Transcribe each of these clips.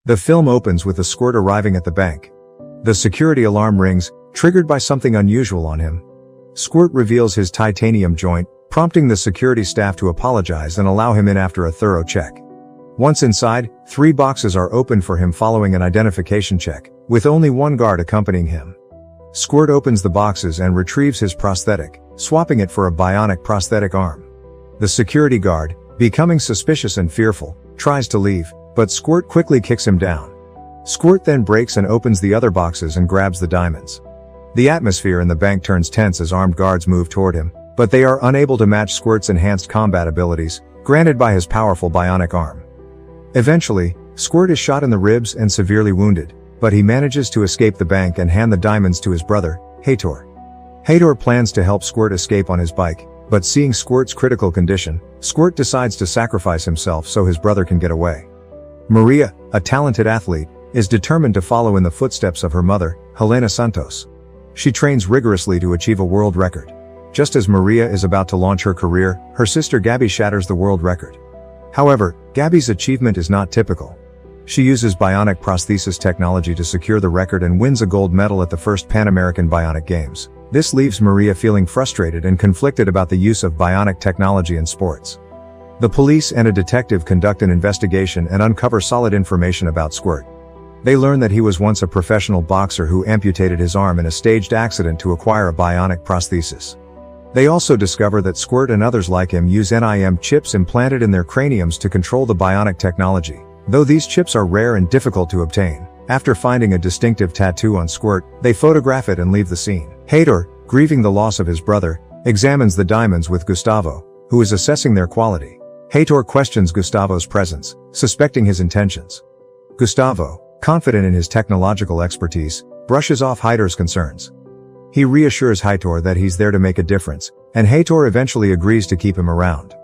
The film opens with a Squirt arriving at the bank. The security alarm rings, triggered by something unusual on him. Squirt reveals his titanium joint, prompting the security staff to apologize and allow him in after a thorough check. Once inside, 3 boxes are opened for him following an identification check, with only one guard accompanying him. Squirt opens the boxes and retrieves his prosthetic, swapping it for a bionic prosthetic arm. The security guard, becoming suspicious and fearful, tries to leave, but Squirt quickly kicks him down. Squirt then breaks and opens the other boxes and grabs the diamonds. The atmosphere in the bank turns tense as armed guards move toward him, but they are unable to match Squirt's enhanced combat abilities, granted by his powerful bionic arm. Eventually, Squirt is shot in the ribs and severely wounded, but he manages to escape the bank and hand the diamonds to his brother, Hator. Hator plans to help Squirt escape on his bike, but seeing Squirt's critical condition, Squirt decides to sacrifice himself so his brother can get away. Maria, a talented athlete, is determined to follow in the footsteps of her mother, Helena Santos. She trains rigorously to achieve a world record. Just as Maria is about to launch her career, her sister Gabby shatters the world record. However, Gabby's achievement is not typical. She uses bionic prosthesis technology to secure the record and wins a gold medal at the first Pan American Bionic Games. This leaves Maria feeling frustrated and conflicted about the use of bionic technology in sports. The police and a detective conduct an investigation and uncover solid information about Squirt. They learn that he was once a professional boxer who amputated his arm in a staged accident to acquire a bionic prosthesis. They also discover that Squirt and others like him use NIM chips implanted in their craniums to control the bionic technology, though these chips are rare and difficult to obtain. After finding a distinctive tattoo on Squirt, they photograph it and leave the scene. Hator, grieving the loss of his brother, examines the diamonds with Gustavo, who is assessing their quality. Hator questions Gustavo's presence, suspecting his intentions. Gustavo, confident in his technological expertise, brushes off Hator's concerns. He reassures Hator that he's there to make a difference, and Hator eventually agrees to keep him around.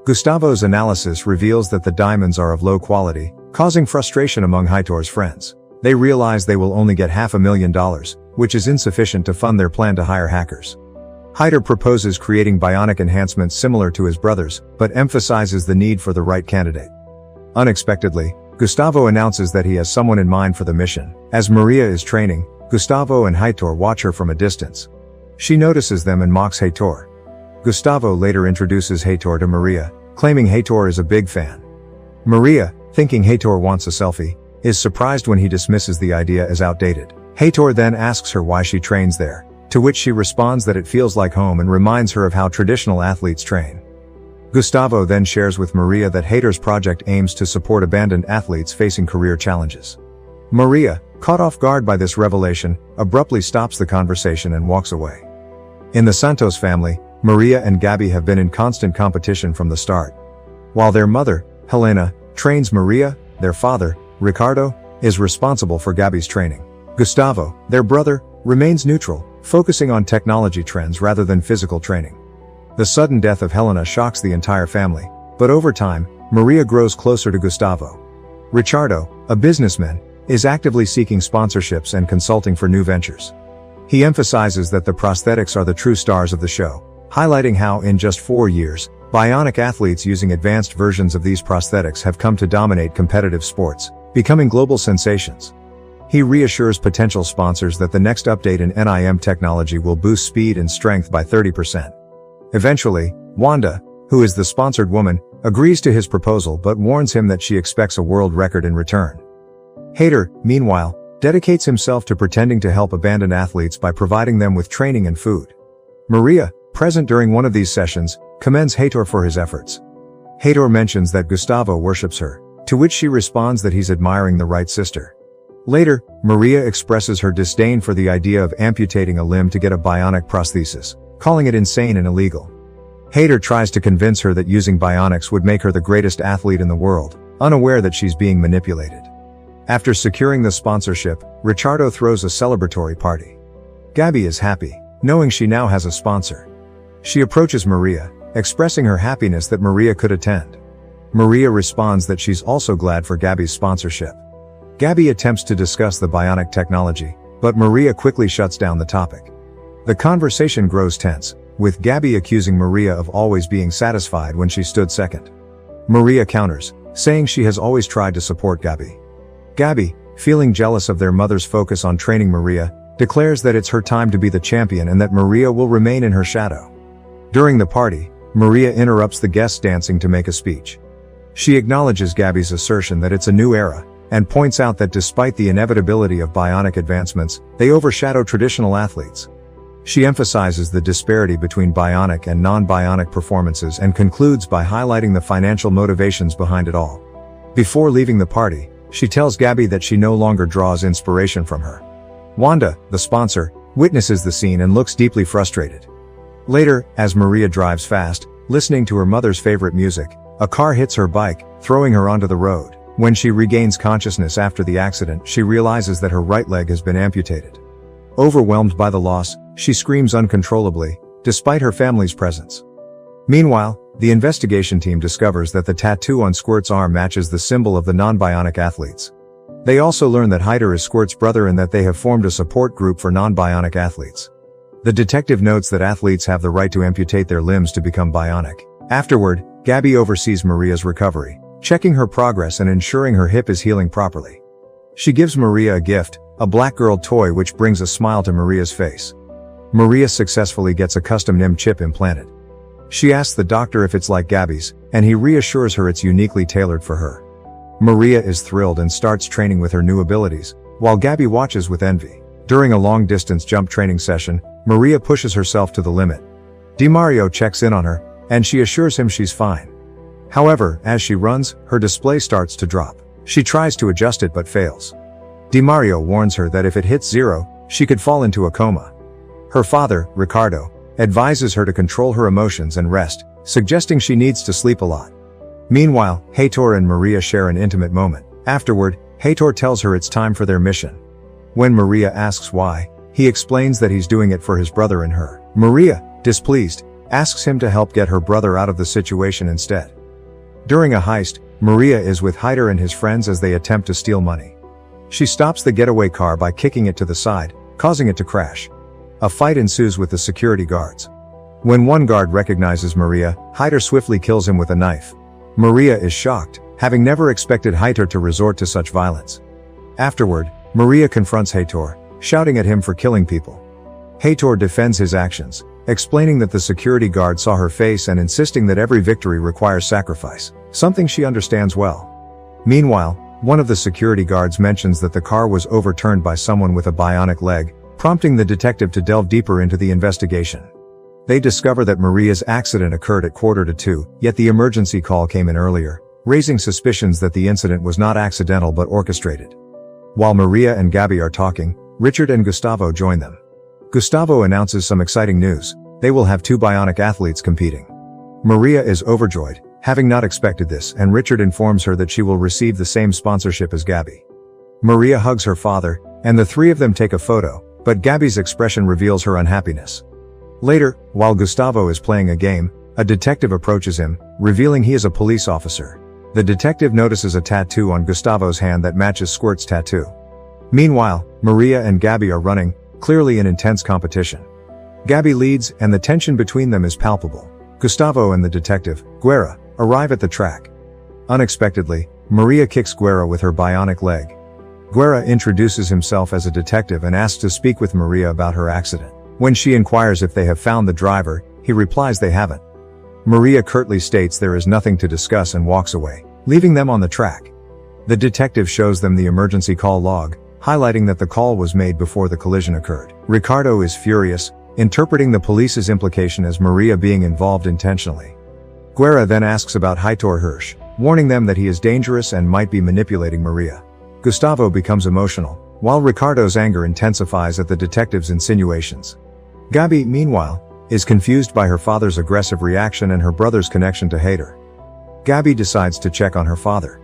Gustavo's analysis reveals that the diamonds are of low quality, causing frustration among Hator's friends. They realize they will only get $500,000, which is insufficient to fund their plan to hire hackers. Hator proposes creating bionic enhancements similar to his brother's, but emphasizes the need for the right candidate. Unexpectedly, Gustavo announces that he has someone in mind for the mission. As Maria is training, Gustavo and Hator watch her from a distance. She notices them and mocks Hator. Gustavo later introduces Hator to Maria, claiming Hator is a big fan. Maria, thinking Hator wants a selfie, is surprised when he dismisses the idea as outdated. Hator then asks her why she trains there, to which she responds that it feels like home and reminds her of how traditional athletes train. Gustavo then shares with Maria that Hator's project aims to support abandoned athletes facing career challenges. Maria, caught off guard by this revelation, abruptly stops the conversation and walks away. In the Santos family, Maria and Gabby have been in constant competition from the start. While their mother, Helena, trains Maria, their father, Ricardo, is responsible for Gabby's training. Gustavo, their brother, remains neutral, focusing on technology trends rather than physical training. The sudden death of Helena shocks the entire family, but over time, Maria grows closer to Gustavo. Ricardo, a businessman, is actively seeking sponsorships and consulting for new ventures. He emphasizes that the prosthetics are the true stars of the show, highlighting how in just 4 years, bionic athletes using advanced versions of these prosthetics have come to dominate competitive sports, becoming global sensations. He reassures potential sponsors that the next update in NIM technology will boost speed and strength by 30%. Eventually, Wanda, who is the sponsored woman, agrees to his proposal but warns him that she expects a world record in return. Hator, meanwhile, dedicates himself to pretending to help abandoned athletes by providing them with training and food. Maria, present during one of these sessions, commends Hator for his efforts. Hator mentions that Gustavo worships her, to which she responds that he's admiring the right sister. Later, Maria expresses her disdain for the idea of amputating a limb to get a bionic prosthesis, calling it insane and illegal. Hator tries to convince her that using bionics would make her the greatest athlete in the world, unaware that she's being manipulated. After securing the sponsorship, Ricardo throws a celebratory party. Gabby is happy, knowing she now has a sponsor. She approaches Maria, expressing her happiness that Maria could attend. Maria responds that she's also glad for Gabby's sponsorship. Gabby attempts to discuss the bionic technology, but Maria quickly shuts down the topic. The conversation grows tense, with Gabby accusing Maria of always being satisfied when she stood second. Maria counters, saying she has always tried to support Gabby. Gabby, feeling jealous of their mother's focus on training Maria, declares that it's her time to be the champion and that Maria will remain in her shadow. During the party, Maria interrupts the guests dancing to make a speech. She acknowledges Gabby's assertion that it's a new era, and points out that despite the inevitability of bionic advancements, they overshadow traditional athletes. She emphasizes the disparity between bionic and non-bionic performances and concludes by highlighting the financial motivations behind it all. Before leaving the party, she tells Gabby that she no longer draws inspiration from her. Wanda, the sponsor, witnesses the scene and looks deeply frustrated. Later, as Maria drives fast, listening to her mother's favorite music, a car hits her bike, throwing her onto the road. When she regains consciousness after the accident, she realizes that her right leg has been amputated. Overwhelmed by the loss, she screams uncontrollably, despite her family's presence. Meanwhile, the investigation team discovers that the tattoo on Squirt's arm matches the symbol of the non-bionic athletes. They also learn that Hyder is Squirt's brother and that they have formed a support group for non-bionic athletes. The detective notes that athletes have the right to amputate their limbs to become bionic. Afterward, Gabby oversees Maria's recovery, checking her progress and ensuring her hip is healing properly. She gives Maria a gift, a black girl toy which brings a smile to Maria's face. Maria successfully gets a custom NIM chip implanted. She asks the doctor if it's like Gabby's, and he reassures her it's uniquely tailored for her. Maria is thrilled and starts training with her new abilities, while Gabby watches with envy. During a long-distance jump training session, Maria pushes herself to the limit. DiMario checks in on her, and she assures him she's fine. However, as she runs, her display starts to drop. She tries to adjust it but fails. DiMario warns her that if it hits 0, she could fall into a coma. Her father, Ricardo, advises her to control her emotions and rest, suggesting she needs to sleep a lot. Meanwhile, Heitor and Maria share an intimate moment. Afterward, Heitor tells her it's time for their mission. When Maria asks why, he explains that he's doing it for his brother and her. Maria, displeased, asks him to help get her brother out of the situation instead. During a heist, Maria is with Hyder and his friends as they attempt to steal money. She stops the getaway car by kicking it to the side, causing it to crash. A fight ensues with the security guards. When one guard recognizes Maria, Hyder swiftly kills him with a knife. Maria is shocked, having never expected Hyder to resort to such violence. Afterward, Maria confronts Heitor, shouting at him for killing people. Heitor defends his actions, explaining that the security guard saw her face and insisting that every victory requires sacrifice, something she understands well. Meanwhile, one of the security guards mentions that the car was overturned by someone with a bionic leg, prompting the detective to delve deeper into the investigation. They discover that Maria's accident occurred at 1:45, yet the emergency call came in earlier, raising suspicions that the incident was not accidental but orchestrated. While Maria and Gabby are talking, Richard and Gustavo join them. Gustavo announces some exciting news. They will have 2 bionic athletes competing. Maria is overjoyed, having not expected this, and Richard informs her that she will receive the same sponsorship as Gabby. Maria hugs her father, and the 3 of them take a photo, but Gabby's expression reveals her unhappiness. Later, while Gustavo is playing a game, a detective approaches him, revealing he is a police officer. The detective notices a tattoo on Gustavo's hand that matches Squirt's tattoo. Meanwhile, Maria and Gabby are running, clearly in intense competition. Gabby leads, and the tension between them is palpable. Gustavo and the detective, Guerra, arrive at the track. Unexpectedly, Maria kicks Guerra with her bionic leg. Guerra introduces himself as a detective and asks to speak with Maria about her accident. When she inquires if they have found the driver, he replies they haven't. Maria curtly states there is nothing to discuss and walks away, leaving them on the track. The detective shows them the emergency call log, highlighting that the call was made before the collision occurred. Ricardo is furious, interpreting the police's implication as Maria being involved intentionally. Guerra then asks about Heitor Hirsch, warning them that he is dangerous and might be manipulating Maria. Gustavo becomes emotional, while Ricardo's anger intensifies at the detective's insinuations. Gabby, meanwhile, is confused by her father's aggressive reaction and her brother's connection to Heitor. Gabby decides to check on her father.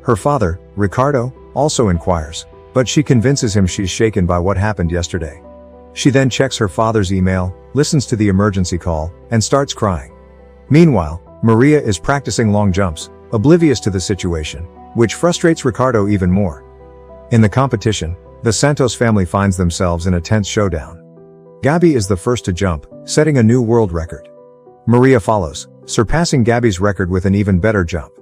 Her father, Ricardo, also inquires, but she convinces him she's shaken by what happened yesterday. She then checks her father's email, listens to the emergency call, and starts crying. Meanwhile, Maria is practicing long jumps, oblivious to the situation, which frustrates Ricardo even more. In the competition, the Santos family finds themselves in a tense showdown. Gabby is the first to jump, setting a new world record. Maria follows, surpassing Gabby's record with an even better jump.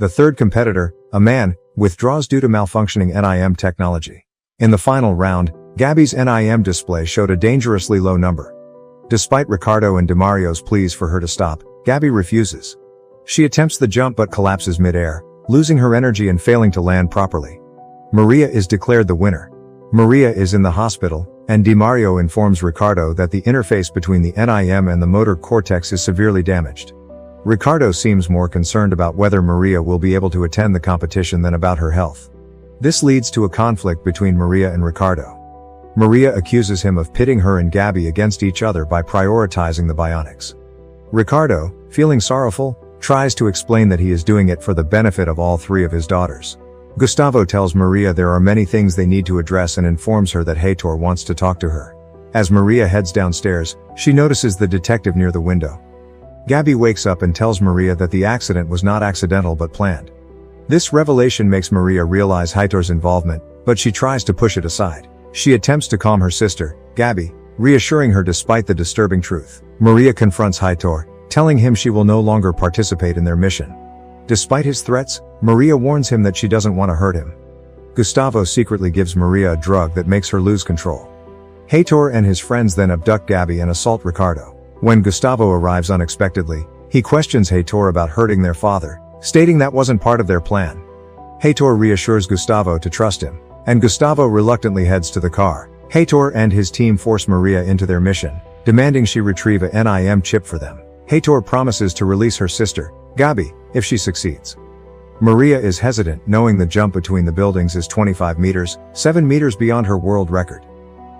The third competitor, a man, withdraws due to malfunctioning NIM technology. In the final round, Gabby's NIM display showed a dangerously low number. Despite Ricardo and DeMario's pleas for her to stop, Gabby refuses. She attempts the jump but collapses mid-air, losing her energy and failing to land properly. Maria is declared the winner. Maria is in the hospital, and DeMario informs Ricardo that the interface between the NIM and the motor cortex is severely damaged. Ricardo seems more concerned about whether Maria will be able to attend the competition than about her health. This leads to a conflict between Maria and Ricardo. Maria accuses him of pitting her and Gabby against each other by prioritizing the Bionics. Ricardo, feeling sorrowful, tries to explain that he is doing it for the benefit of all three of his daughters. Gustavo tells Maria there are many things they need to address and informs her that Heitor wants to talk to her. As Maria heads downstairs, she notices the detective near the window. Gabby wakes up and tells Maria that the accident was not accidental but planned. This revelation makes Maria realize Heitor's involvement, but she tries to push it aside. She attempts to calm her sister, Gabby, reassuring her despite the disturbing truth. Maria confronts Heitor, telling him she will no longer participate in their mission. Despite his threats, Maria warns him that she doesn't want to hurt him. Gustavo secretly gives Maria a drug that makes her lose control. Heitor and his friends then abduct Gabby and assault Ricardo. When Gustavo arrives unexpectedly, he questions Heitor about hurting their father, stating that wasn't part of their plan. Heitor reassures Gustavo to trust him, and Gustavo reluctantly heads to the car. Heitor and his team force Maria into their mission, demanding she retrieve a NIM chip for them. Heitor promises to release her sister, Gabby, if she succeeds. Maria is hesitant, knowing the jump between the buildings is 25 meters, 7 meters beyond her world record.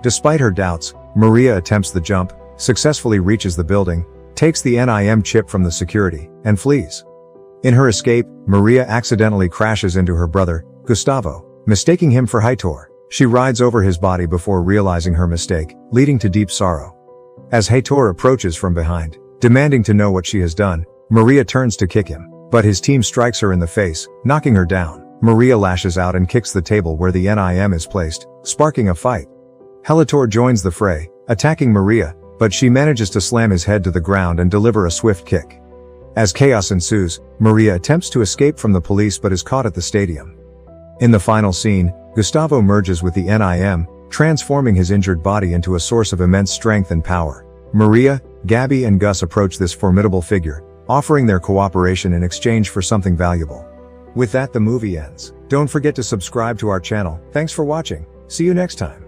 Despite her doubts, Maria attempts the jump, successfully reaches the building, takes the NIM chip from the security, and flees. In her escape, Maria accidentally crashes into her brother, Gustavo, mistaking him for Heitor. She rides over his body before realizing her mistake, leading to deep sorrow. As Heitor approaches from behind, demanding to know what she has done, Maria turns to kick him, but his team strikes her in the face, knocking her down. Maria lashes out and kicks the table where the NIM is placed, sparking a fight. Heitor joins the fray, attacking Maria, but she manages to slam his head to the ground and deliver a swift kick. As chaos ensues, Maria attempts to escape from the police but is caught at the stadium. In the final scene, Gustavo merges with the NIM, transforming his injured body into a source of immense strength and power. Maria, Gabby and Gus approach this formidable figure, offering their cooperation in exchange for something valuable. With that, the movie ends. Don't forget to subscribe to our channel. Thanks for watching. See you next time.